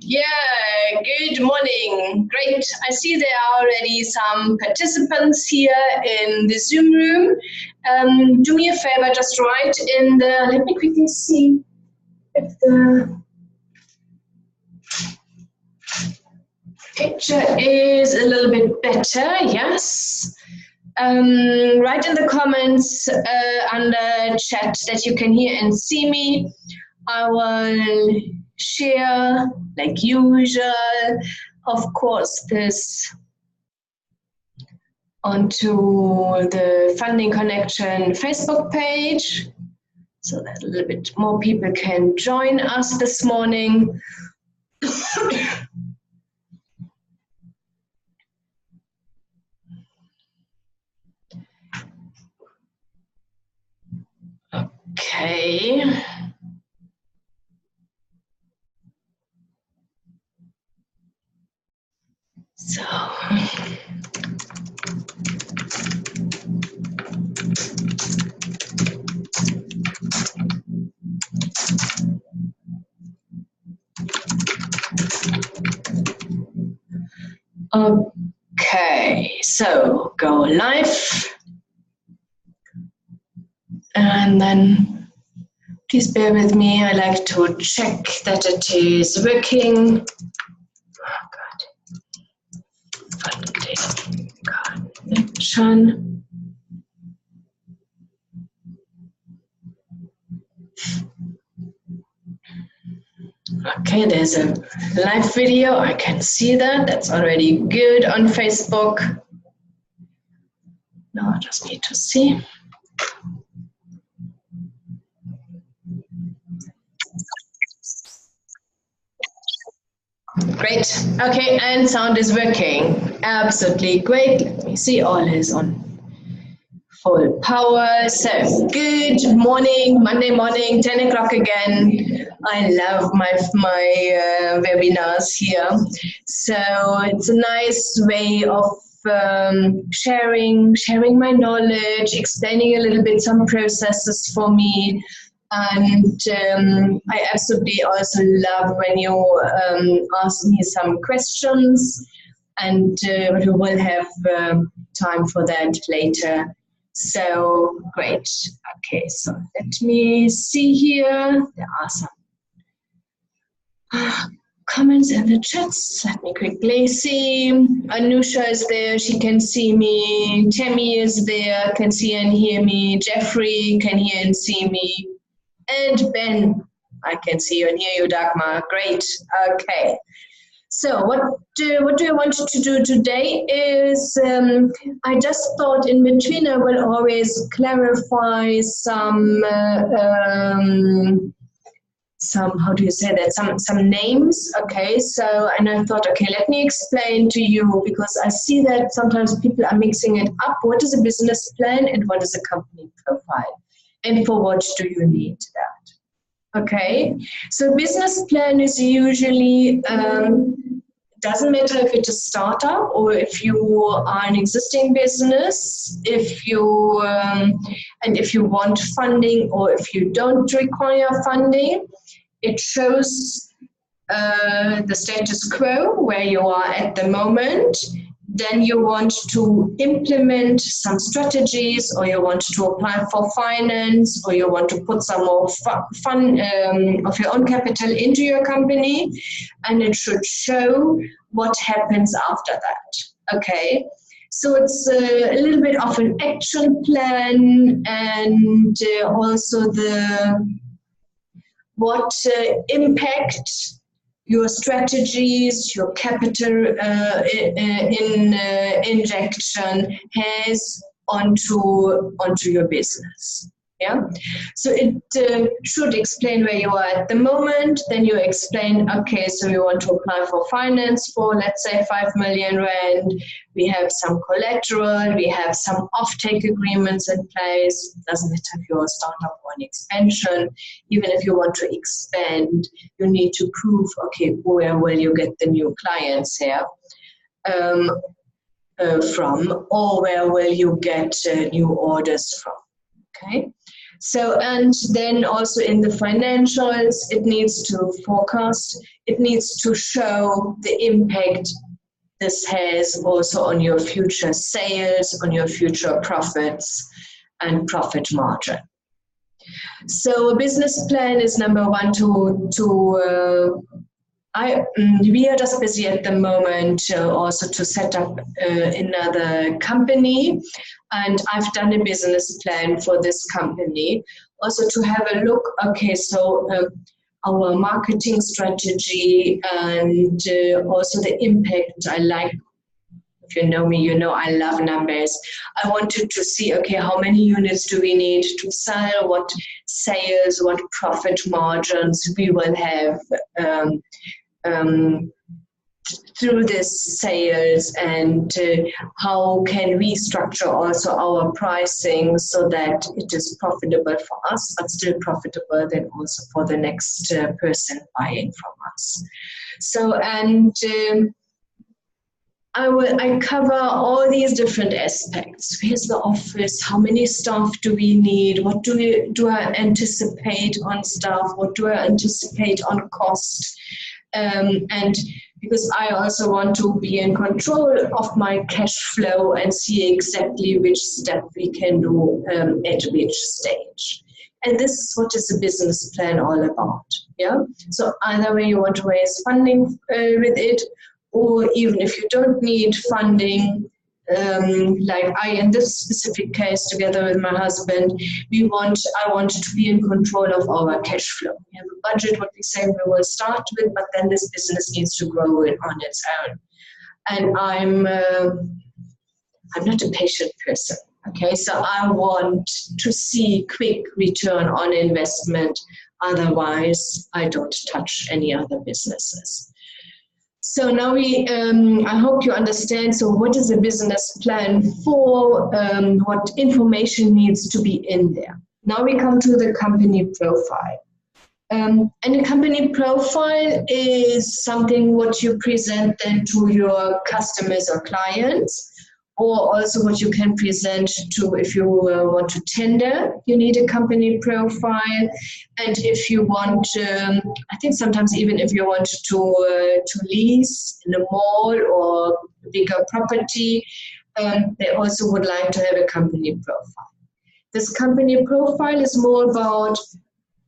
Yeah, good morning. Great. I see there are already some participants here in the Zoom room. Do me a favor, just write in the, let me quickly see if the picture is a little bit better. Yes. Write in the comments under chat that you can hear and see me. I will share, like usual, of course, this onto the Funding Connection Facebook page so that a little bit more people can join us this morning. Okay. So, okay, so go live. And then please bear with me. I like to check that it is working. Oh God. Funding Connection. Okay, there's a live video. I can see that. That's already good on Facebook. Now I just need to see. Great. Okay, and sound is working. Absolutely great. Let me see. All is on full power. So, good morning, Monday morning, 10 o'clock again. I love my webinars here. So it's a nice way of sharing my knowledge, explaining a little bit some processes for me. And I absolutely also love when you ask me some questions, and we will have time for that later. So great. Okay, so let me see here. There are some comments in the chats. Let me quickly see. Anusha is there. She can see me. Tammy is there. Can see and hear me. Jeffrey can hear and see me. And Ben, I can see you and hear you, Dagmar. Great. Okay. So what do I want to do today is I just thought in between I will always clarify some how do you say that, some names. Okay, so and I thought, okay, let me explain to you, because I see that sometimes people are mixing it up. What is a business plan and what is a company profile, and for what do you need that? Okay, so business plan is usually doesn't matter if it's a startup or if you are an existing business, if you and if you want funding or if you don't require funding. It shows the status quo where you are at the moment. Then you want to implement some strategies, or you want to apply for finance, or you want to put some more fun of your own capital into your company, and it should show what happens after that. Okay, so it's a little bit of an action plan, and also what impact your strategies, your capital injection has onto your business. Yeah, so it should explain where you are at the moment. Then you explain, okay, so you want to apply for finance for, let's say, 5 million rand. We have some collateral, we have some offtake agreements in place. It doesn't matter if you're a startup or an expansion. Even if you want to expand, you need to prove, okay, where will you get the new clients here from, or where will you get new orders from? Okay. So, and then also in the financials, it needs to forecast, it needs to show the impact this has also on your future sales, on your future profits and profit margin. So a business plan is number one we are just busy at the moment also to set up another company, and I've done a business plan for this company also to have a look, okay, so our marketing strategy and also the impact. I like, if you know me, you know I love numbers. I wanted to see, okay, how many units do we need to sell, what sales, what profit margins we will have through this sales, and how can we structure also our pricing so that it is profitable for us, but still profitable then also for the next person buying from us. So, and I cover all these different aspects. Where's the office? How many staff do we need? What do I anticipate on staff? What do I anticipate on cost? And because I also want to be in control of my cash flow and see exactly which step we can do at which stage. And this is what is a business plan all about. Yeah. So either way you want to raise funding with it, or even if you don't need funding, like I, in this specific case, together with my husband, I want to be in control of our cash flow. We have a budget, what we say we will start with, but then this business needs to grow it on its own. And I'm not a patient person. Okay, so I want to see quick return on investment. Otherwise, I don't touch any other businesses. So now I hope you understand, so what is a business plan for, what information needs to be in there. Now we come to the company profile. And a company profile is something what you present then to your customers or clients, or also what you can present to, if you want to tender, you need a company profile. And if you want, I think sometimes even if you want to lease in a mall or a bigger property, they also would like to have a company profile. This company profile is more about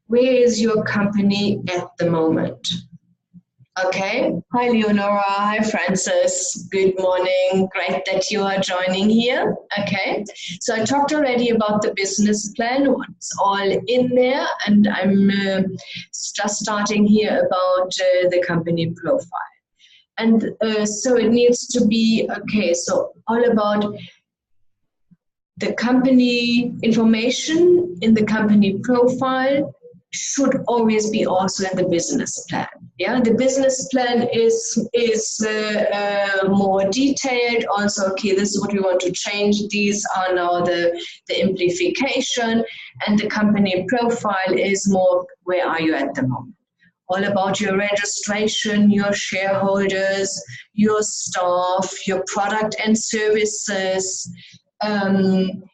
where is your company at the moment. Okay. Hi, Leonora. Hi, Francis. Good morning. Great that you are joining here. Okay. So I talked already about the business plan, what's all in there, and I'm just starting here about the company profile. And so it needs to be, okay, so all about the company information in the company profile should always be also in the business plan. Yeah, the business plan is more detailed. Also, okay, this is what we want to change. These are now the amplification, and the company profile is more where are you at the moment. All about your registration, your shareholders, your staff, your product and services.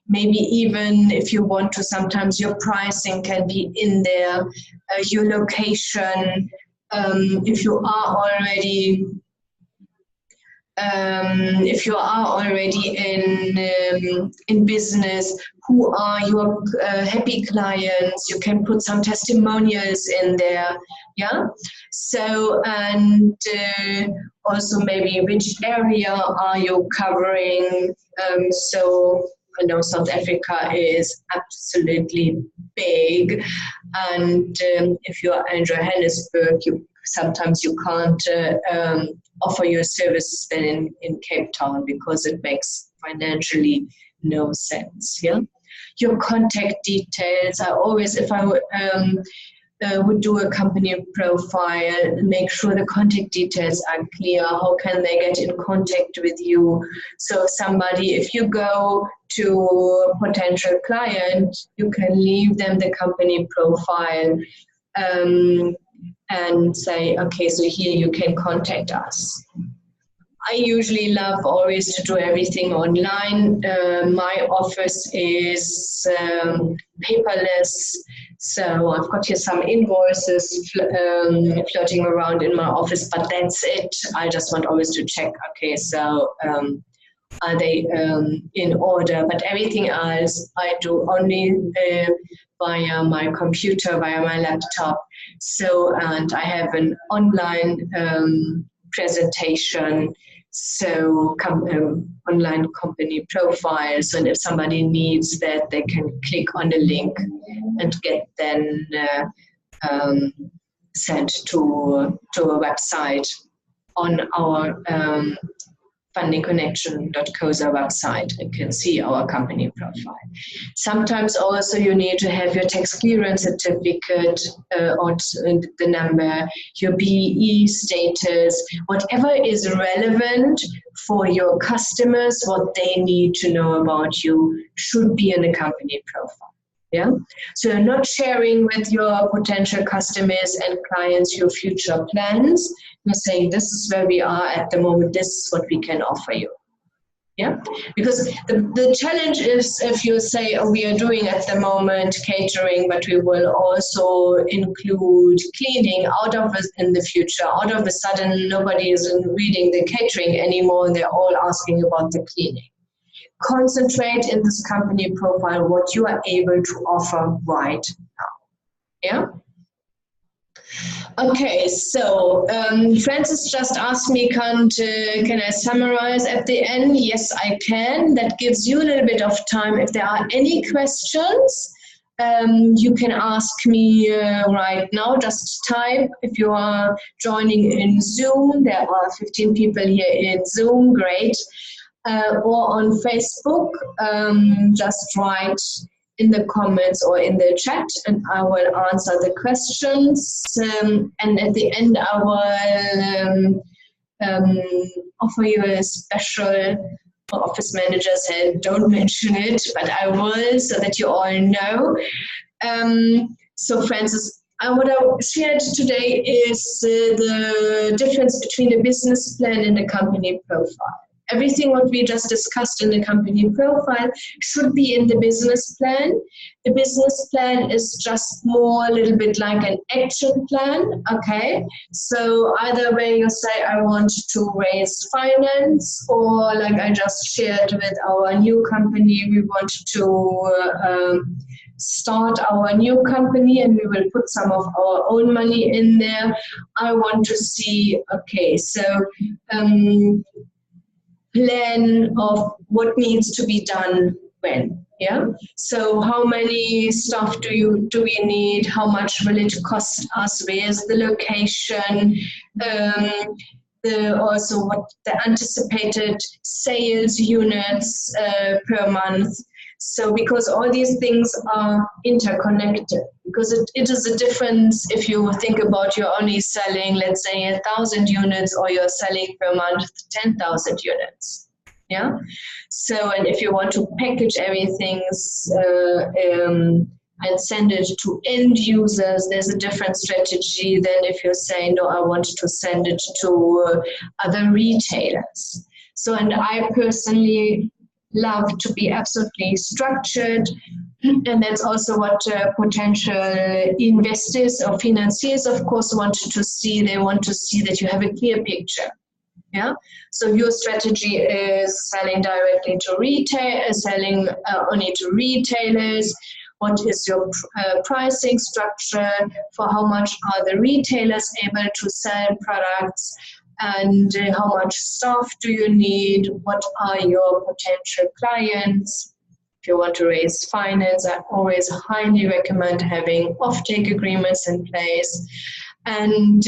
Maybe even if you want to, sometimes your pricing can be in there, your location, if you are already in business, who are your happy clients? You can put some testimonials in there, yeah. So, and also maybe which area are you covering? So I know South Africa is absolutely big, and if you're in Johannesburg, sometimes you can't offer your services then in Cape Town because it makes financially no sense. Yeah, your contact details. I always, if I would do a company profile, make sure the contact details are clear. How can they get in contact with you? So somebody, if you go to a potential client, you can leave them the company profile and say, okay, so here you can contact us. I usually love always to do everything online. My office is paperless, so I've got here some invoices floating around in my office, but that's it. I just want always to check, okay, so are they in order? But everything else I do only via my computer, via my laptop. So, and I have an online presentation, so online company profiles, and if somebody needs that, they can click on the link and get then sent to a website on our fundingconnection.coza website and can see our company profile. Sometimes also you need to have your tax clearance certificate or the number, your BEE status, whatever is relevant for your customers, what they need to know about you should be in a company profile. Yeah, so you're not sharing with your potential customers and clients your future plans. You're saying this is where we are at the moment, this is what we can offer you. Yeah, because the challenge is if you say, oh, we are doing at the moment catering, but we will also include cleaning out of it in the future. Out of a sudden, nobody is reading the catering anymore, and they're all asking about the cleaning. Concentrate in this company profile what you are able to offer right now. Yeah. Okay, so Francis just asked me, can I summarize at the end? Yes, I can. That gives you a little bit of time. If there are any questions, you can ask me right now. Just type. If you are joining in Zoom, there are 15 people here in Zoom. Great. Or on Facebook, just write in the comments or in the chat, and I will answer the questions. And at the end, I will offer you a special. Office manager said, "Don't mention it," but I will, so that you all know. So, Francis, what I shared today is the difference between a business plan and a company profile. Everything what we just discussed in the company profile should be in the business plan. The business plan is just more a little bit like an action plan, okay? So either way you say, I want to raise finance, or like I just shared with our new company, we want to start our new company and we will put some of our own money in there. I want to see, okay, so plan of what needs to be done when, yeah? So how many staff do we need? How much will it cost us? Where's the location? Also what the anticipated sales units per month. So because all these things are interconnected, because it is a difference if you think about you're only selling, let's say, 1,000 units, or you're selling per month 10,000 units. Yeah. So, and if you want to package everything and send it to end users, there's a different strategy than if you're saying, no, I want to send it to other retailers. So, and I personally love to be absolutely structured, and that's also what potential investors or financiers, of course, wanted to see. They want to see that you have a clear picture. Yeah. So your strategy is selling directly to retail, selling only to retailers. What is your pricing structure? For how much are the retailers able to sell products? And how much staff do you need? What are your potential clients? If you want to raise finance, I always highly recommend having offtake agreements in place. And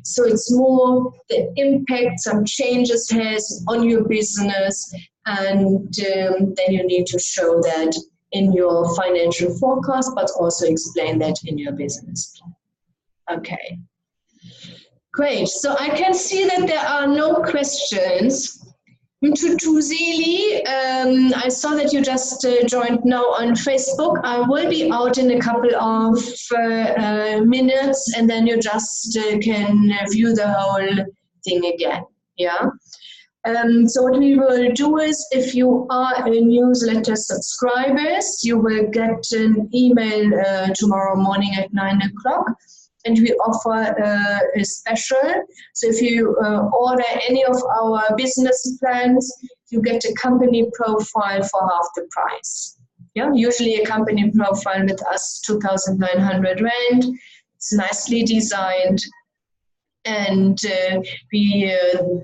so it's more the impact some changes has on your business, and then you need to show that in your financial forecast, but also explain that in your business plan. Okay. Great. So I can see that there are no questions. To Zeli, I saw that you just joined now on Facebook. I will be out in a couple of minutes, and then you just can view the whole thing again. Yeah. So what we will do is, if you are a newsletter subscribers, you will get an email tomorrow morning at 9 o'clock, and we offer a special. So if you order any of our business plans, you get a company profile for half the price. Yeah, usually a company profile with us, 2,900 Rand. It's nicely designed. And we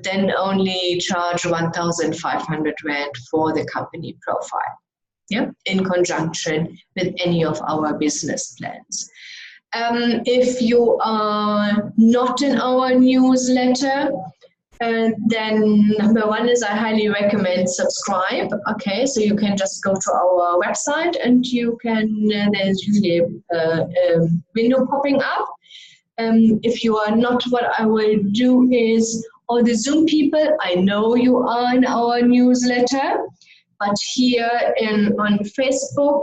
then only charge 1,500 Rand for the company profile, yeah, in conjunction with any of our business plans. If you are not in our newsletter, then number one is I highly recommend subscribe. Okay, so you can just go to our website and you can, there's usually a window popping up. If you are not, what I will do is, all the Zoom people, I know you are in our newsletter, but here on Facebook,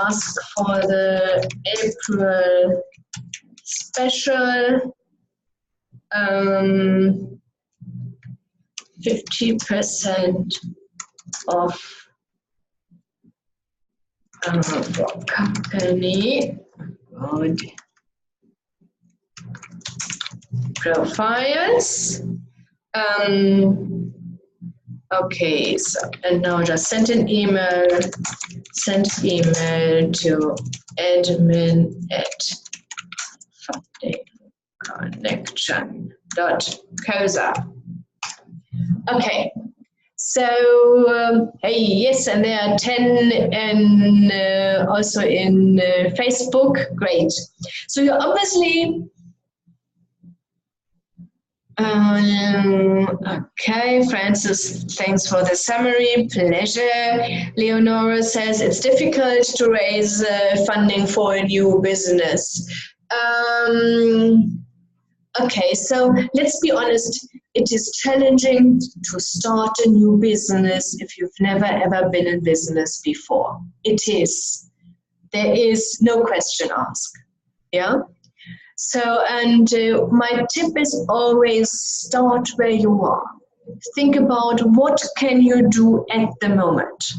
ask for the April special, 50% off company profiles. Okay, so, and now just send email to admin@fundingconnection.coza. Okay, so hey, yes, and there are 10 and also in Facebook. Great. So you're obviously okay, Francis, thanks for the summary. Pleasure. Leonora says it's difficult to raise funding for a new business. Okay, so let's be honest. It is challenging to start a new business if you've never ever been in business before. It is. There is no question asked. Yeah. So, and my tip is always start where you are. Think about what can you do at the moment,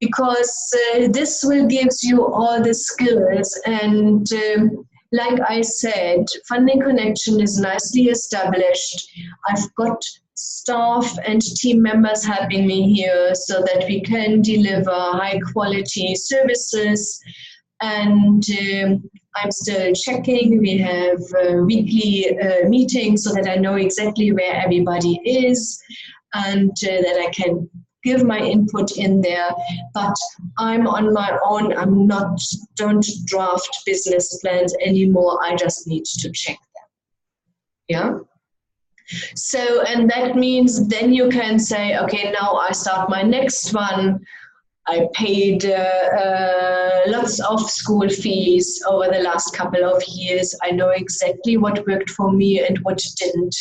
because this will give you all the skills. And like I said, Funding Connection is nicely established. I've got staff and team members helping me here so that we can deliver high quality services. And I'm still checking. We have weekly meetings so that I know exactly where everybody is, and that I can give my input in there. But I'm on my own. Don't draft business plans anymore. I just need to check them. Yeah. So, and that means then you can say, okay, now I start my next one. I paid lots of school fees over the last couple of years. I know exactly what worked for me and what didn't.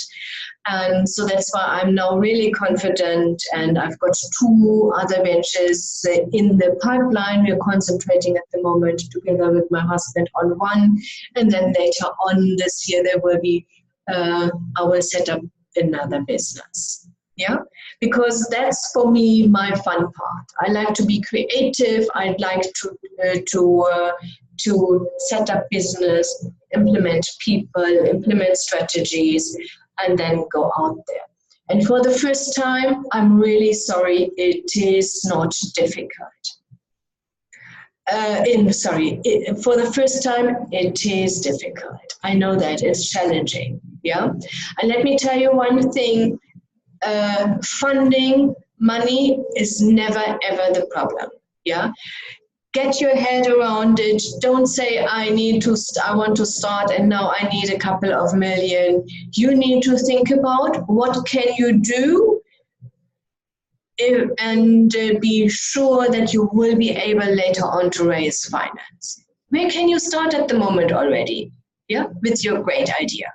And so that's why I'm now really confident, and I've got 2 other ventures in the pipeline. We're concentrating at the moment together with my husband on one, and then later on this year there will be, I will set up another business. Yeah, because that's for me my fun part. I like to be creative. I'd like to set up business, implement people, implement strategies, and then go out there. And for the first time, I'm really sorry, it is not difficult. For the first time, it is difficult. I know that it's challenging. Yeah, and let me tell you one thing. Funding, money is never ever the problem. Yeah, get your head around it. Don't say I want to start and now I need a couple of million. You need to think about what can you do, and be sure that you will be able later on to raise finance. Where can you start at the moment already? Yeah, with your great idea.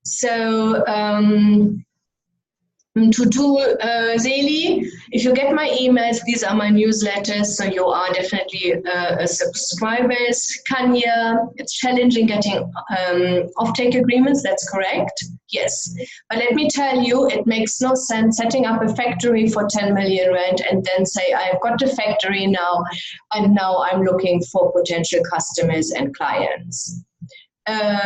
So. To do Zeli, if you get my emails, these are my newsletters, so you are definitely subscribers. Kanya, it's challenging getting offtake agreements, that's correct. Yes. But let me tell you, it makes no sense setting up a factory for 10 million rand and then say, I've got a factory now, and now I'm looking for potential customers and clients.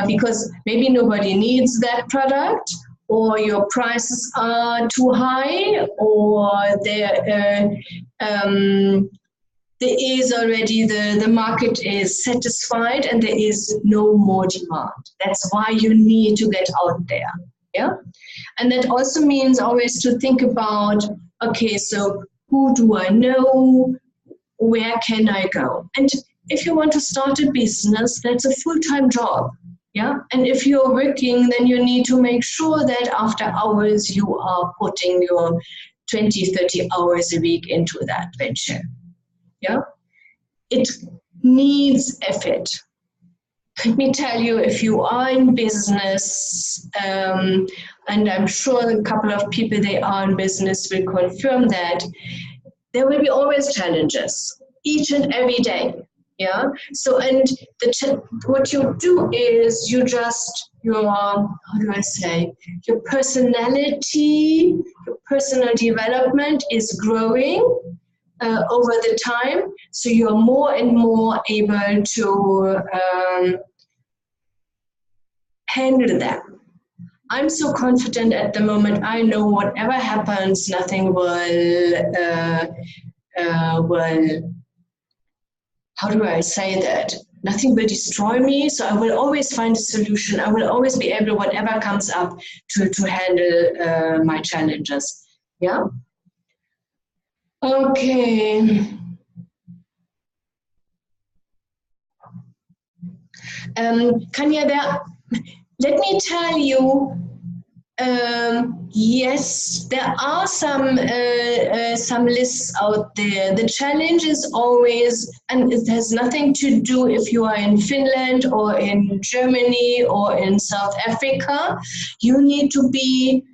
Because maybe nobody needs that product, or your prices are too high, or there is already the market is satisfied and there is no more demand. That's why you need to get out there. Yeah. And that also means always to think about, okay, so who do I know? Where can I go? And if you want to start a business, that's a full-time job. Yeah. And if you're working, then you need to make sure that after hours you are putting your 20, 30 hours a week into that venture. Yeah. It needs effort. Let me tell you, if you are in business, and I'm sure a couple of people they are in business will confirm that, there will be always challenges each and every day. Yeah. So, and what you do is you just, how do I say, your personality, your personal development is growing over the time. So you're more and more able to handle them. I'm so confident at the moment. I know whatever happens, nothing will, how do I say that? Nothing will destroy me. So I will always find a solution. I will always be able, whatever comes up, to handle my challenges. Yeah. Okay. Kanya, let me tell you, yes, there are some lists out there. The challenge is always, and it has nothing to do if you are in Finland or in Germany or in South Africa. You need to be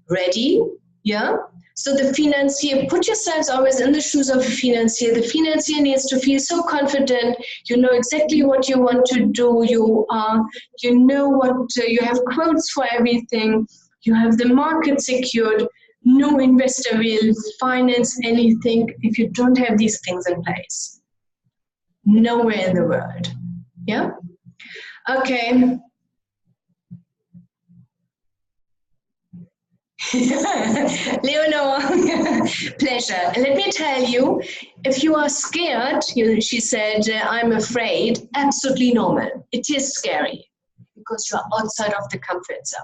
ready, yeah? So the financier, put yourselves always in the shoes of a financier. The financier needs to feel so confident. You know exactly what you want to do. You know what, you have quotes for everything. You have the market secured. No investor will finance anything if you don't have these things in place. Nowhere in the world. Yeah? Okay. Leonor, pleasure. Let me tell you, if you are scared, she said, I'm afraid, absolutely normal. It is scary because you are outside of the comfort zone.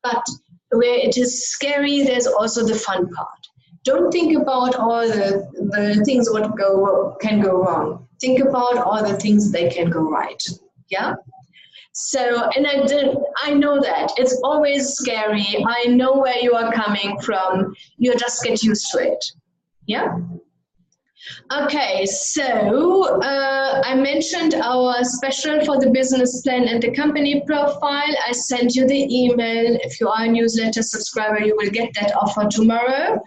But where it is scary, there's also the fun part. Don't think about all the things what can go wrong. Think about all the things that can go right. Yeah? So, and I know that. It's always scary. I know where you are coming from. You just get used to it. Yeah? Okay, so I mentioned our special for the business plan and the company profile. I sent you the email. If you are a newsletter subscriber, you will get that offer tomorrow.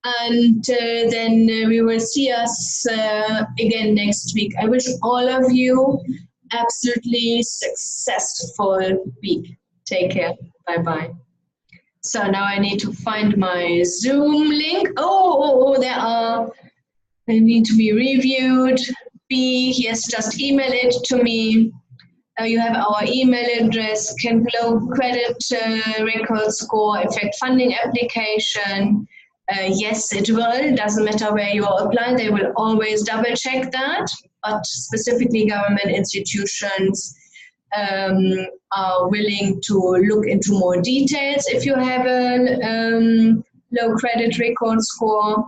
And then we will see us again next week. I wish all of you absolutely successful week. Take care. Bye-bye. So now I need to find my Zoom link. They need to be reviewed. B, yes, just email it to me. You have our email address, Kenflow credit record score, effect funding application. Yes, it will. Doesn't matter where you are applying. They will always double check that. But specifically government institutions are willing to look into more details if you have a low credit record score.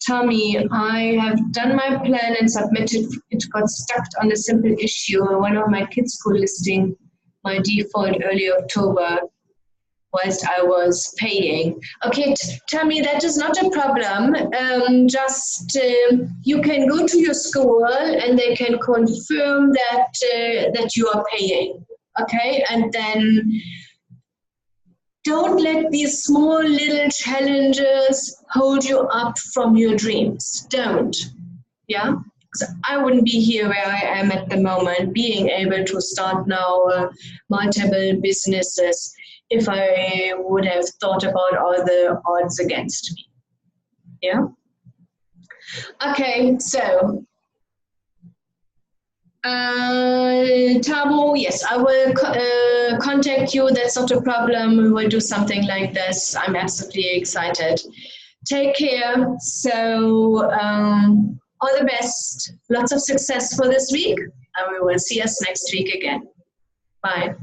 Tommy, I have done my plan and submitted. It got stuck on a simple issue. One of my kids' school listing my default early October whilst I was paying. Okay, Tommy, that is not a problem. You can go to your school and they can confirm that you are paying. Okay, and then don't let these small little challenges hold you up from your dreams. Don't. Yeah? So I wouldn't be here where I am at the moment, being able to start now multiple businesses, if I would have thought about all the odds against me. Yeah. Okay, so Tabo, yes, I will contact you. That's not a problem. We will do something like this. I'm absolutely excited. Take care. So all the best. Lots of success for this week, and we will see us next week again. Bye.